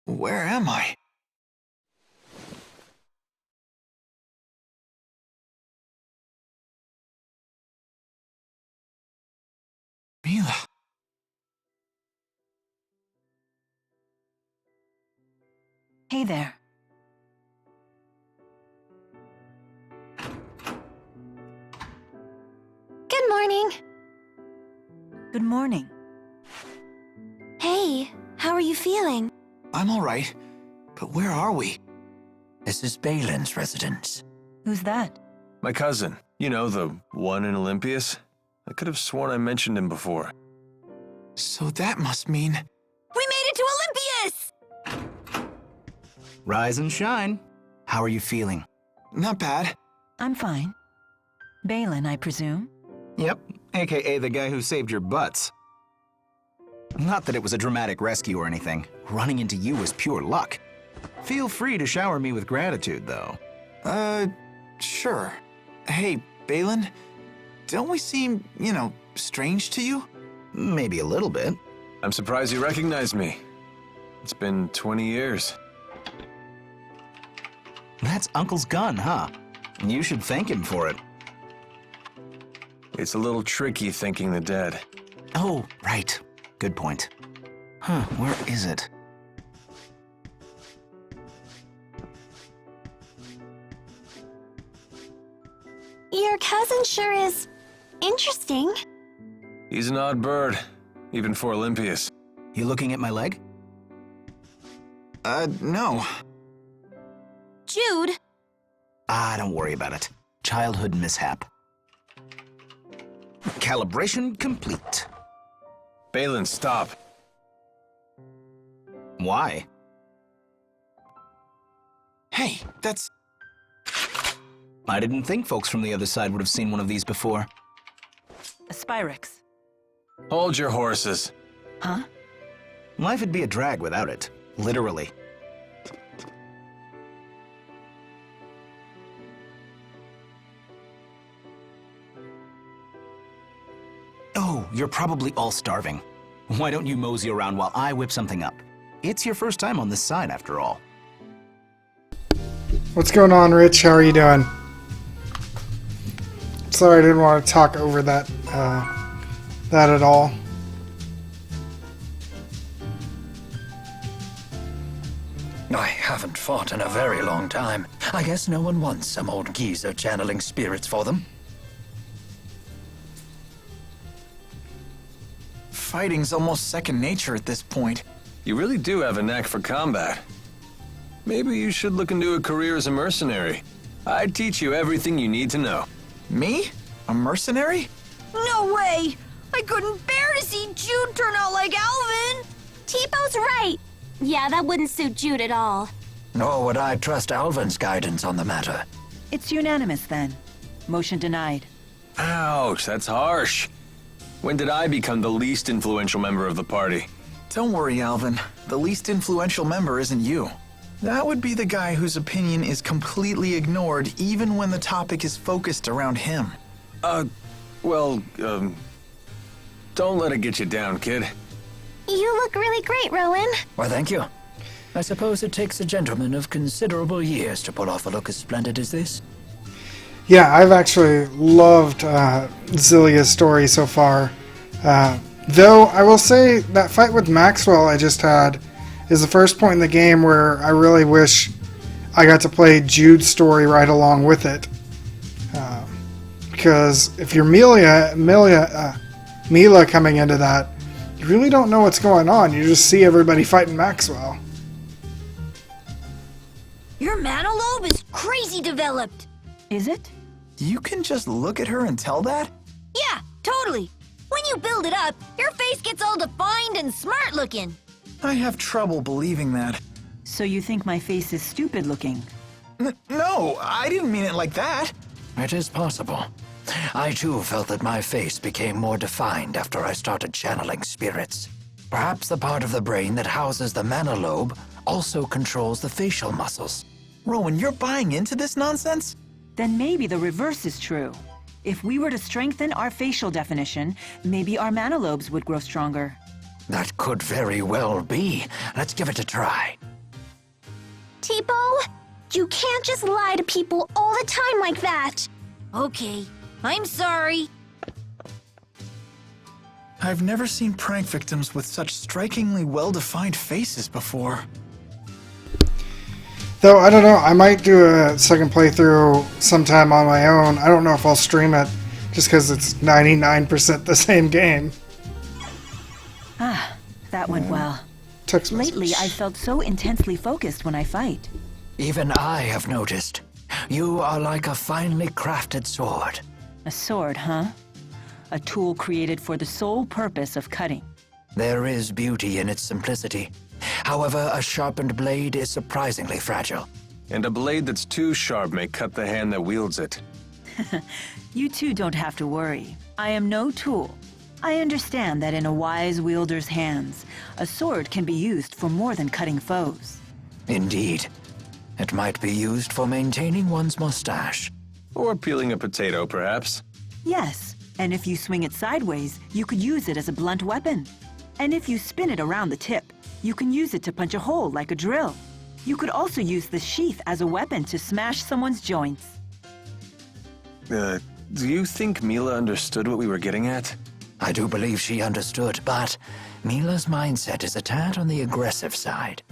Where am I? Mila. Hey there. Good morning. Good morning. Hey, how are you feeling? I'm alright, but where are we? This is Balin's residence. Who's that? My cousin. You know, the one in Olympias? I could have sworn I mentioned him before. So that must mean... We made it to Olympias! Rise and shine. How are you feeling? Not bad. I'm fine. Balin, I presume? Yep, aka the guy who saved your butts. Not that it was a dramatic rescue or anything. Running into you was pure luck. Feel free to shower me with gratitude, though. Sure. Hey, Balin, don't we seem, strange to you? Maybe a little bit. I'm surprised you recognize me. It's been 20 years. That's Uncle's gun, huh? You should thank him for it. It's a little tricky thanking the dead. Oh, right. Good point. Huh, where is it? Your cousin sure is interesting. He's an odd bird, even for Olympias. You looking at my leg? No. Jude, Don't worry about it. Childhood mishap. Calibration complete. Balin, stop. Why? Hey, that's... I didn't think folks from the other side would have seen one of these before. A Spyrix. Hold your horses. Huh? Life would be a drag without it. Literally. Oh, you're probably all starving. Why don't you mosey around while I whip something up? It's your first time on this side, after all. What's going on, Rich? How are you doing? Sorry, I didn't want to talk over that at all. I haven't fought in a very long time. I guess no one wants some old geezer channeling spirits for them. Fighting's almost second nature at this point. You really do have a knack for combat. Maybe you should look into a career as a mercenary. I'd teach you everything you need to know. Me? A mercenary? no way! I couldn't bear to see Jude turn out like Alvin! T-Bow's right. Yeah, that wouldn't suit Jude at all. Nor would I trust Alvin's guidance on the matter. It's unanimous then. Motion denied. Ouch, that's harsh. When did I become the least influential member of the party? Don't worry, Alvin. The least influential member isn't you. That would be the guy whose opinion is completely ignored even when the topic is focused around him. Don't let it get you down, kid. You look really great, Rowan. Why, thank you. I suppose it takes a gentleman of considerable years to pull off a look as splendid as this. Yeah, I've actually loved Xillia's story so far. Though I will say that fight with Maxwell I just had is the first point in the game where I really wish I got to play Jude's story right along with it. Because if you're Mila coming into that, you really don't know what's going on. You just see everybody fighting Maxwell. Your mana lobe is crazy developed. Is it? You can just look at her and tell that? Yeah, totally. When you build it up, your face gets all defined and smart looking. I have trouble believing that. So you think my face is stupid looking? No, I didn't mean it like that. It is possible. I too felt that my face became more defined after I started channeling spirits. Perhaps the part of the brain that houses the mana lobe also controls the facial muscles. Rowan, you're buying into this nonsense? Then maybe the reverse is true. If we were to strengthen our facial definition, maybe our mana lobes would grow stronger. That could very well be. Let's give it a try. Tipo, you can't just lie to people all the time like that. Okay, I'm sorry. I've never seen prank victims with such strikingly well-defined faces before. Though, I don't know, I might do a second playthrough sometime on my own. I don't know if I'll stream it, just because it's 99% the same game. Ah, that went well. Text message. Lately, I've felt so intensely focused when I fight. Even I have noticed. You are like a finely crafted sword. A sword, huh? A tool created for the sole purpose of cutting. There is beauty in its simplicity. However, a sharpened blade is surprisingly fragile. And a blade that's too sharp may cut the hand that wields it. You two don't have to worry. I am no tool. I understand that in a wise wielder's hands, a sword can be used for more than cutting foes. Indeed. It might be used for maintaining one's mustache. Or peeling a potato, perhaps. Yes, and if you swing it sideways, you could use it as a blunt weapon. And if you spin it around the tip, you can use it to punch a hole like a drill. You could also use the sheath as a weapon to smash someone's joints. Do you think Mila understood what we were getting at? I do believe she understood, but Mila's mindset is a tad on the aggressive side.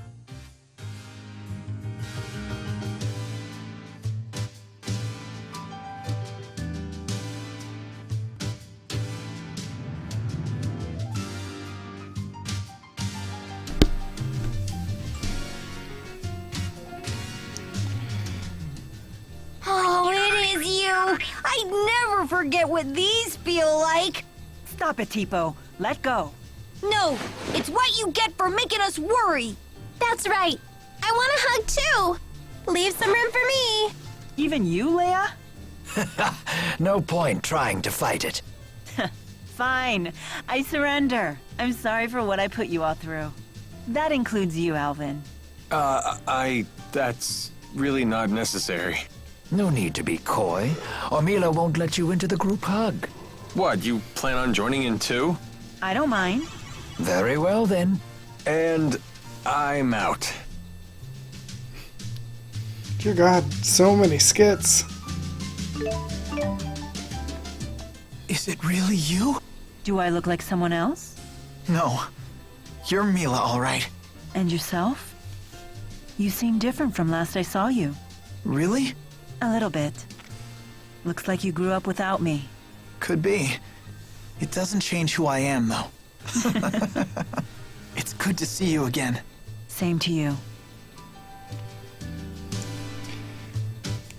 Oh, it is you! I never forget what these feel like! Stop it, Tipo. Let go. No, it's what you get for making us worry! That's right. I want a hug too! Leave some room for me! Even you, Leia? No point trying to fight it. Fine. I surrender. I'm sorry for what I put you all through. That includes you, Alvin. That's really not necessary. No need to be coy, or Mila won't let you into the group hug. What, you plan on joining in too? I don't mind. Very well then. And I'm out. Dear God, so many skits. Is it really you? Do I look like someone else? No. You're Mila, all right. And yourself? You seem different from last I saw you. Really? A little bit. Looks like you grew up without me. Could be. It doesn't change who I am, though. It's good to see you again. Same to you.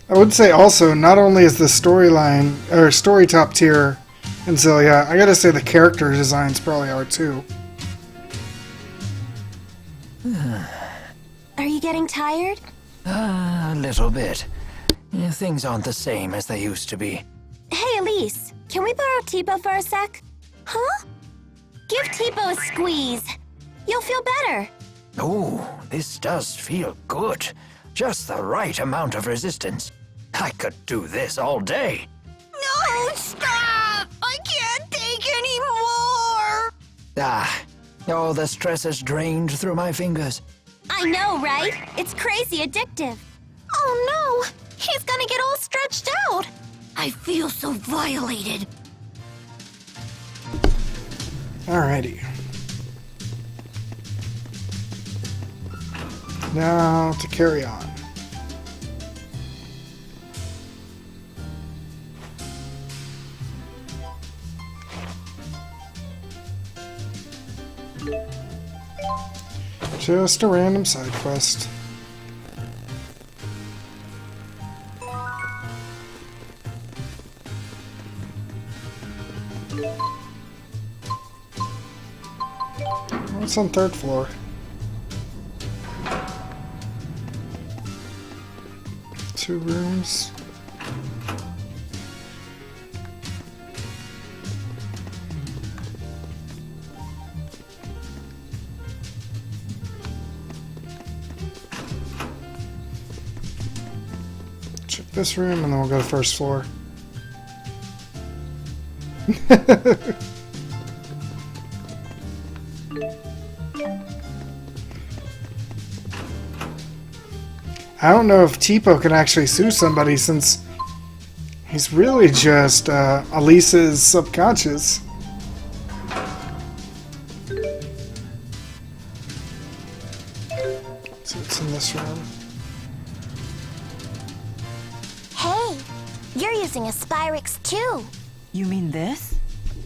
I would say also, not only is the storyline, or story top tier in Xillia, I gotta say the character designs probably are too. Are you getting tired? A little bit. Things aren't the same as they used to be. Hey, Elise, can we borrow Tipo for a sec? Huh? Give Tipo a squeeze. You'll feel better. Oh, this does feel good. Just the right amount of resistance. I could do this all day. No, stop! I can't take any more! All the stress has drained through my fingers. I know, right? It's crazy addictive. Oh no! He's gonna get all stretched out! I feel so violated. Alrighty. Now to carry on. Just a random side quest. What's on third floor? Two rooms. Check this room and then we'll go to first floor. I don't know if Tipo can actually sue somebody since he's really just Elise's subconscious. So it's in this room. Hey, you're using a Spyrix too. You mean this?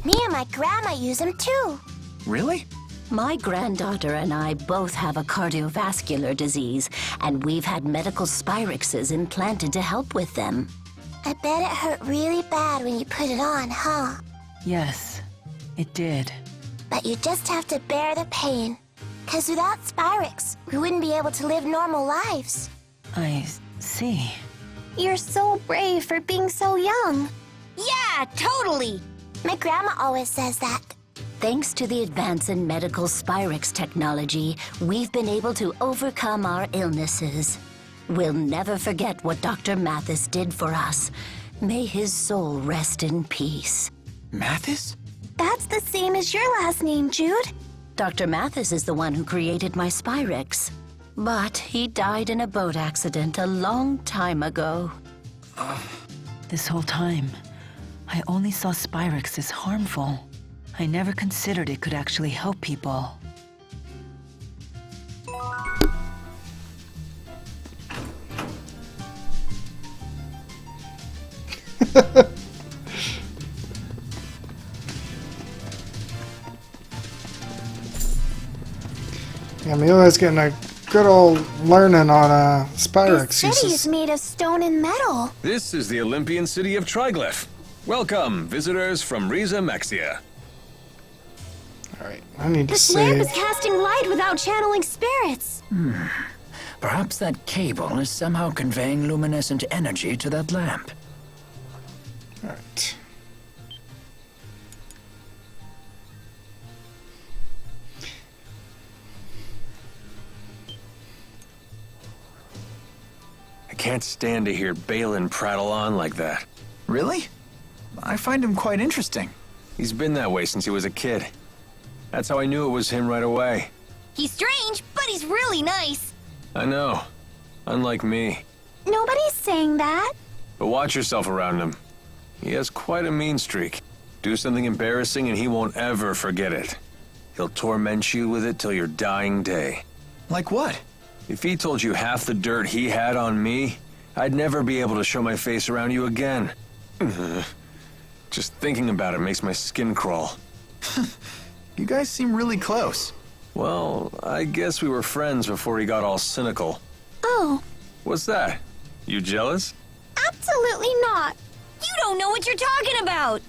Me and my grandma use them too. Really? My granddaughter and I both have a cardiovascular disease, and we've had medical Spyrixes implanted to help with them. I bet it hurt really bad when you put it on, huh? Yes, it did. But you just have to bear the pain. 'Cause without Spyrix, we wouldn't be able to live normal lives. I see. You're so brave for being so young. Yeah, totally. My grandma always says that. Thanks to the advance in medical Spyrix technology, we've been able to overcome our illnesses. We'll never forget what Dr. Mathis did for us. May his soul rest in peace. Mathis? That's the same as your last name, Jude. Dr. Mathis is the one who created my Spyrix. But he died in a boat accident a long time ago. This whole time, I only saw Spyrix as harmful. I never considered it could actually help people. Yeah, Mila's getting a good old learning on Spyrix This city uses. is made of stone and metal. This is the Olympian city of Triglyph. Welcome, visitors from Riza Mexia. Alright, I need to This lamp save. is casting light without channeling spirits. Perhaps that cable is somehow conveying luminescent energy to that lamp. Alright. I can't stand to hear Balin prattle on like that. Really? I find him quite interesting. He's been that way since he was a kid. That's how I knew it was him right away. He's strange, but he's really nice. I know. Unlike me. Nobody's saying that. But watch yourself around him. He has quite a mean streak. Do something embarrassing and he won't ever forget it. He'll torment you with it till your dying day. Like what? If he told you half the dirt he had on me, I'd never be able to show my face around you again. Just thinking about it makes my skin crawl. You guys seem really close. Well, I guess we were friends before he got all cynical. Oh, What's that? You jealous? absolutely not. You don't know what you're talking about.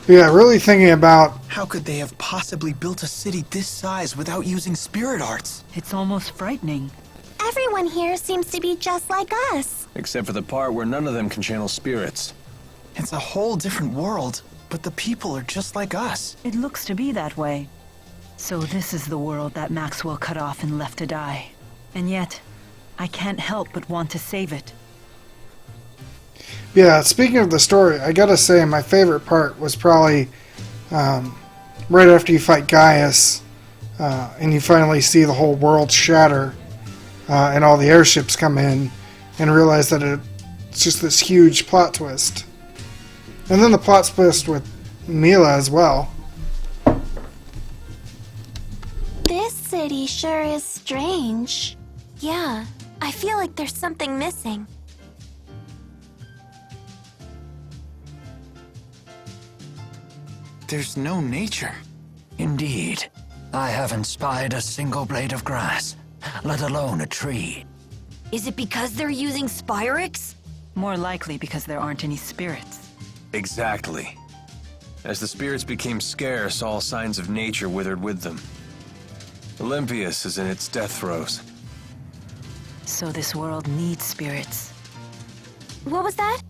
Yeah, really thinking about. How could they have possibly built a city this size without using spirit arts? It's almost frightening. Everyone here seems to be just like us. Except for the part where none of them can channel spirits. It's a whole different world, but the people are just like us. It looks to be that way. So this is the world that Maxwell cut off and left to die. And yet, I can't help but want to save it. Yeah, speaking of the story, I gotta say my favorite part was probably right after you fight Gaius and you finally see the whole world shatter and all the airships come in and realize that it's just this huge plot twist. And then the plot twist with Mila as well. This city sure is strange. Yeah, I feel like there's something missing. There's no nature. Indeed. I haven't spied a single blade of grass, let alone a tree. Is it because they're using Spyrix? More likely because there aren't any spirits. Exactly. As the spirits became scarce, all signs of nature withered with them. Olympias is in its death throes. So this world needs spirits. What was that?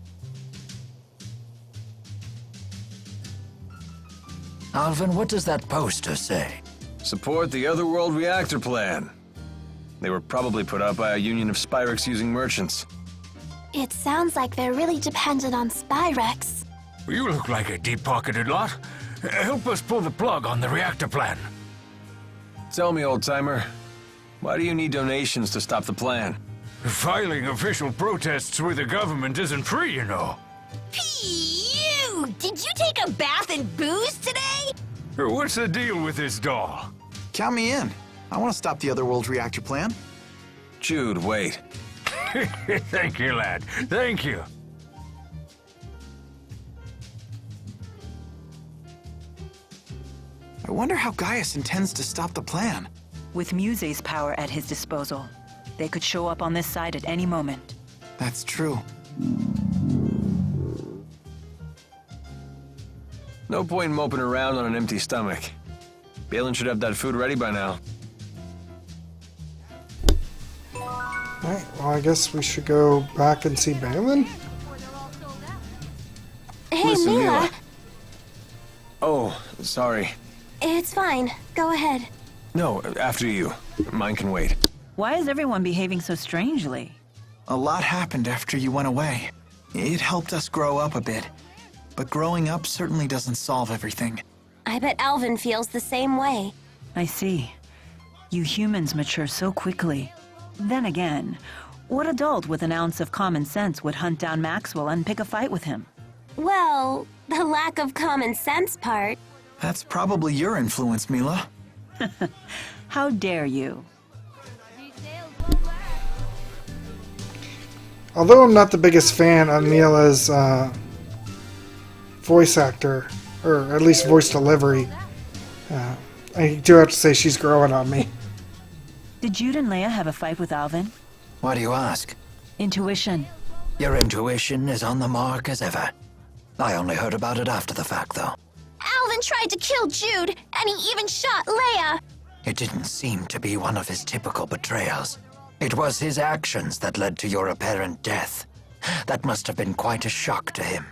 Alvin, what does that poster say? Support the Otherworld reactor plan. They were probably put out by a union of Spyrix-using merchants. It sounds like they're really dependent on Spyrex. You look like a deep-pocketed lot. Help us pull the plug on the reactor plan. Tell me, old-timer, Why do you need donations to stop the plan? Filing official protests with the government isn't free, you know. Phew! Did you take a bath in booze today? What's the deal with this doll? Count me in. I want to stop the Otherworld reactor plan. Jude, wait. Thank you, lad. Thank you. I wonder how Gaius intends to stop the plan. With Muse's power at his disposal, they could show up on this side at any moment. That's true. No point in moping around on an empty stomach. Balin should have that food ready by now. Alright, well, I guess we should go back and see Balin. Hey, Listen, Mila. Mila. Oh, sorry. It's fine. Go ahead. No, after you. Mine can wait. Why is everyone behaving so strangely? A lot happened after you went away. It helped us grow up a bit. But growing up certainly doesn't solve everything. I bet Alvin feels the same way. I see. You humans mature so quickly. Then again, what adult with an ounce of common sense would hunt down Maxwell and pick a fight with him? Well, the lack of common sense part. That's probably your influence, Mila. How dare you? Although I'm not the biggest fan of Mila's voice actor, or at least voice delivery, I do have to say she's growing on me. Did Jude and Leia have a fight with Alvin? Why do you ask? Intuition. Your intuition is on the mark as ever. I only heard about it after the fact, though. Alvin tried to kill Jude, and he even shot Leia. It didn't seem to be one of his typical betrayals. It was his actions that led to your apparent death. That must have been quite a shock to him.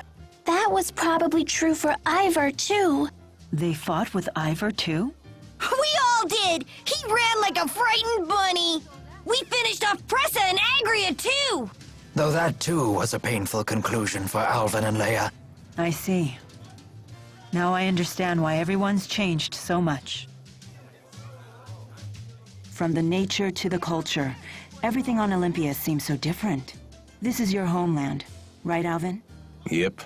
That was probably true for Ivor, too. They fought with Ivor, too? We all did! He ran like a frightened bunny! We finished off Pressa and Agria, too! Though that, too, was a painful conclusion for Alvin and Leia. I see. Now I understand why everyone's changed so much. From the nature to the culture, everything on Olympia seems so different. This is your homeland, right, Alvin? Yep.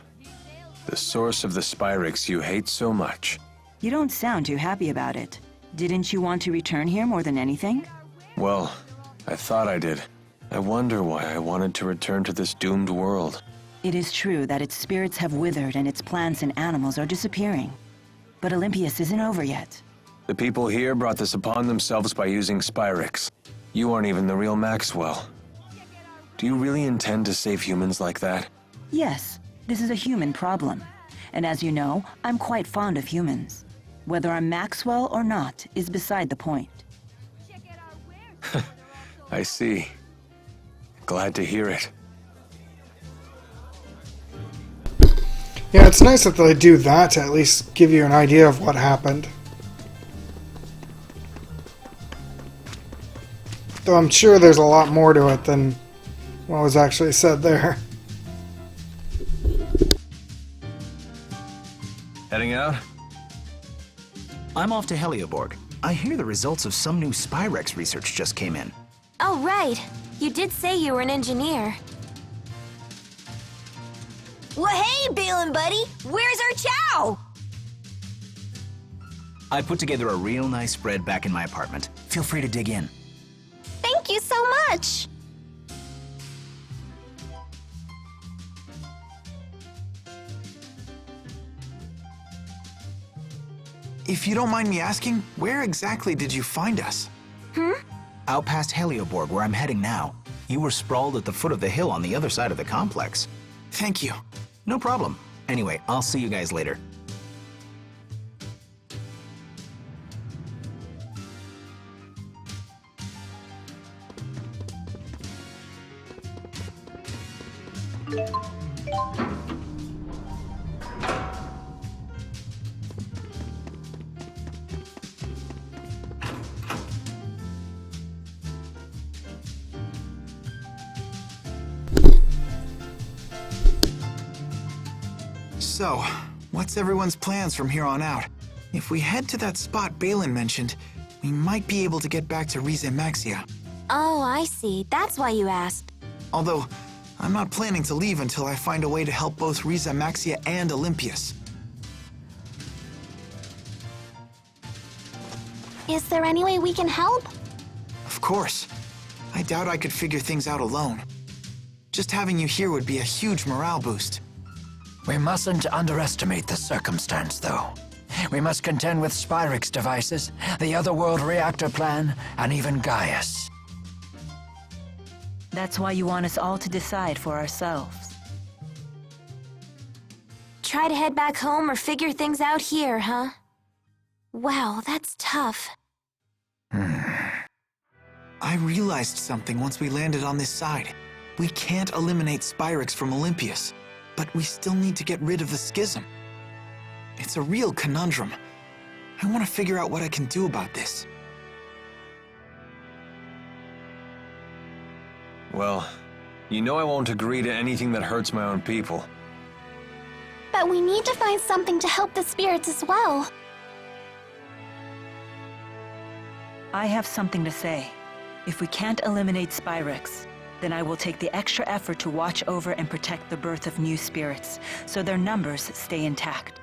The source of the Spyrix you hate so much. You don't sound too happy about it. Didn't you want to return here more than anything? Well, I thought I did. I wonder why I wanted to return to this doomed world. It is true that its spirits have withered and its plants and animals are disappearing. But Olympias isn't over yet. The people here brought this upon themselves by using Spyrix. You aren't even the real Maxwell. Do you really intend to save humans like that? Yes, this is a human problem. And as you know, I'm quite fond of humans. Whether I'm Maxwell or not is beside the point. I see. Glad to hear it. Yeah, it's nice that they do that to at least give you an idea of what happened. Though I'm sure there's a lot more to it than what was actually said there. Heading out? I'm off to Helioborg. I hear the results of some new Spyrex research just came in. Oh, right. You did say you were an engineer. Well, hey, Balin buddy! Where's our chow? I put together a real nice spread back in my apartment. Feel free to dig in. Thank you so much! If you don't mind me asking, where exactly did you find us? Out past Helioborg, where I'm heading now. You were sprawled at the foot of the hill on the other side of the complex. Thank you. No problem. Anyway, I'll see you guys later. So, what's everyone's plans from here on out? If we head to that spot Balin mentioned, we might be able to get back to Rize Maxia. Oh, I see. That's why you asked. Although, I'm not planning to leave until I find a way to help both Rize Maxia and Olympius. Is there any way we can help? Of course. I doubt I could figure things out alone. Just having you here would be a huge morale boost. We mustn't underestimate the circumstance, though. We must contend with Spyrix devices, the Otherworld reactor plan, and even Gaius. That's why you want us all to decide for ourselves. Try to head back home or figure things out here, huh? Wow, that's tough. I realized something once we landed on this side. We can't eliminate Spyrix from Olympius, but we still need to get rid of the schism. It's a real conundrum. I want to figure out what I can do about this. Well, you know I won't agree to anything that hurts my own people. But we need to find something to help the spirits as well. I have something to say. If we can't eliminate Spyrix, then I will take the extra effort to watch over and protect the birth of new spirits, so their numbers stay intact.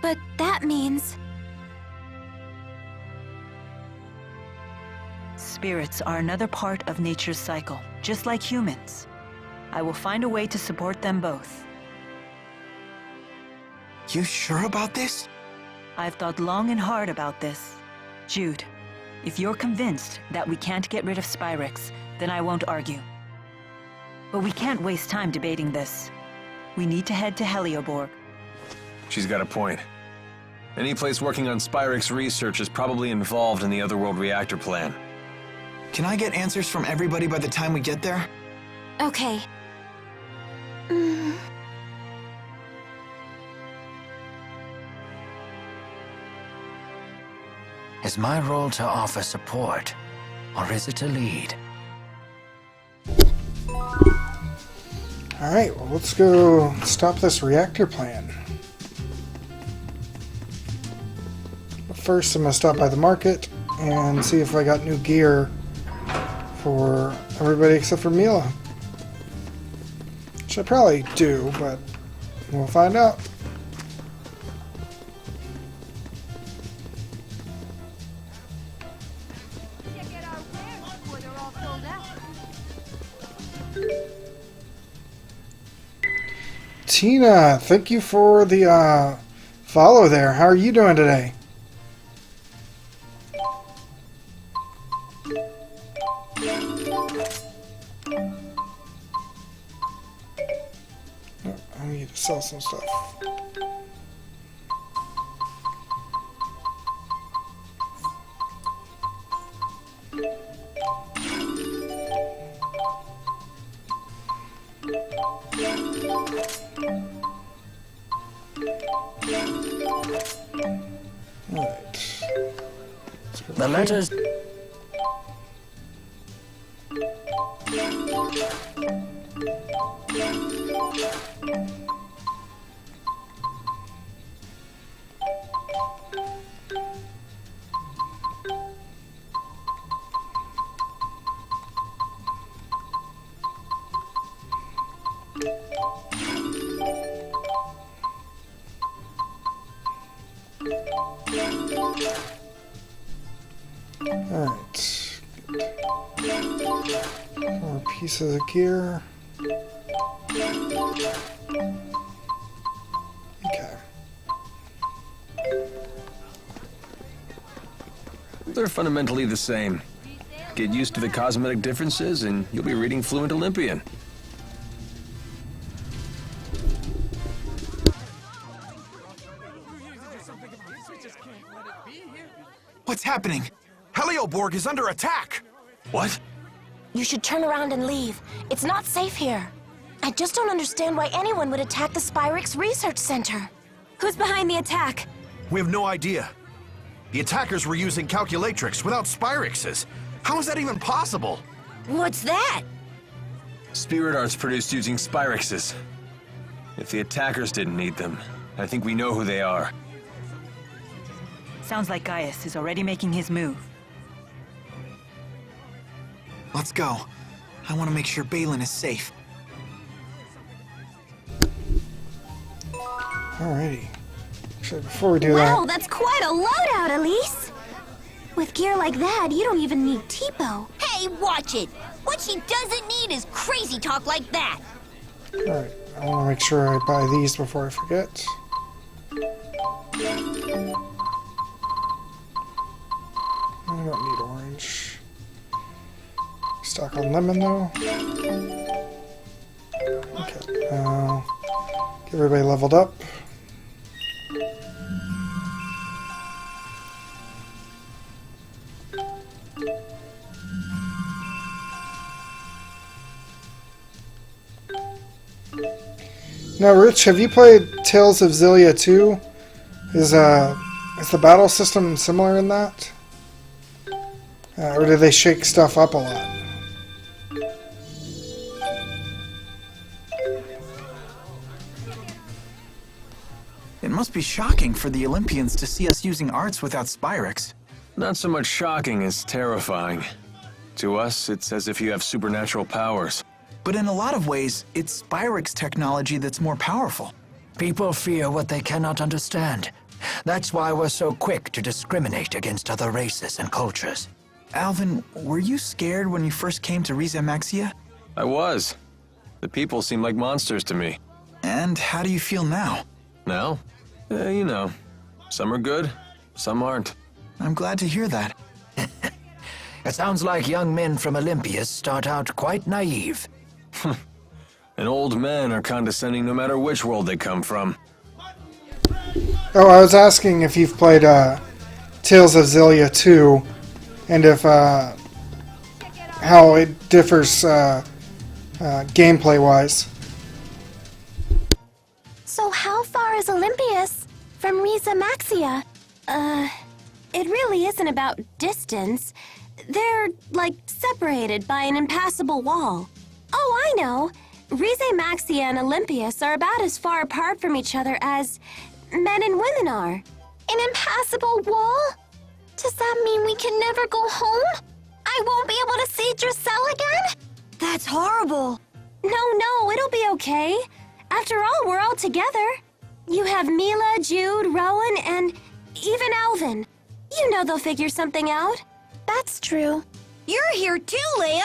But that means... Spirits are another part of nature's cycle, just like humans. I will find a way to support them both. You sure about this? I've thought long and hard about this. Jude, if you're convinced that we can't get rid of Spyrix, then I won't argue. But we can't waste time debating this. We need to head to Helioborg. She's got a point. Any place working on Spyrix research is probably involved in the Otherworld reactor plan. Can I get answers from everybody by the time we get there? Okay. Is my role to offer support, or is it to lead? Alright, well, let's go stop this reactor plan. But first, I'm going to stop by the market and see if I got new gear for everybody except for Mila. Which I probably do, but we'll find out. Tina, thank you for the follow there. How are you doing today? Oh, I need to sell some stuff. Alright. The letters... Alright. More pieces of gear. Okay. They're fundamentally the same. Get used to the cosmetic differences and you'll be reading fluent Olympian. What's happening? Helioborg is under attack! What? You should turn around and leave. It's not safe here. I just don't understand why anyone would attack the Spyrix Research Center. Who's behind the attack? We have no idea. The attackers were using calculatrix without Spyrixes. How is that even possible? What's that? Spirit arts produced using Spyrixes. If the attackers didn't need them, I think we know who they are. Sounds like Gaius is already making his move. Let's go. I want to make sure Balin is safe. Alrighty. Actually, before we do Wow, that... that's quite a loadout, Elise. With gear like that, you don't even need Tipo. Hey, watch it! What she doesn't need is crazy talk like that! Alright, I want to make sure I buy these before I forget. I don't need orange. Stock on lemon, though. Okay, get everybody leveled up. Now, Rich, have you played Tales of Xillia 2? Is the battle system similar in that? Or do they shake stuff up a lot? It must be shocking for the Olympians to see us using arts without Spyrex. Not so much shocking as terrifying. To us, it's as if you have supernatural powers. But in a lot of ways, it's Spyrex technology that's more powerful. People fear what they cannot understand. That's why we're so quick to discriminate against other races and cultures. Alvin, were you scared when you first came to Riza Maxia? I was. The people seem like monsters to me. And how do you feel now? Now? You know. Some are good, some aren't. I'm glad to hear that. It sounds like young men from Olympias start out quite naive. And old men are condescending no matter which world they come from. Oh, I was asking if you've played Tales of Xillia 2, and if how it differs gameplay-wise. So how far is Olympias from Riza Maxia? It really isn't about distance. They're, like, separated by an impassable wall. Oh, I know. Riza Maxia and Olympias are about as far apart from each other as men and women are. An impassable wall? Does that mean we can never go home? I won't be able to see Dracel again? That's horrible. No, it'll be okay. After all, we're all together. You have Mila, Jude, Rowan, and even Alvin. You know they'll figure something out. That's true. You're here too, Leia.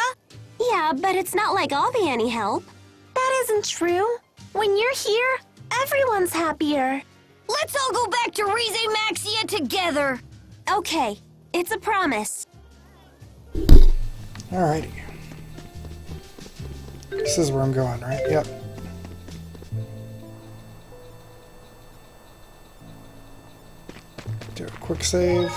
Yeah, but it's not like I'll be any help. That isn't true. When you're here, everyone's happier. Let's all go back to Rize Maxia together. Okay, it's a promise. Alrighty. This is where I'm going, right? Yep. Do a quick save.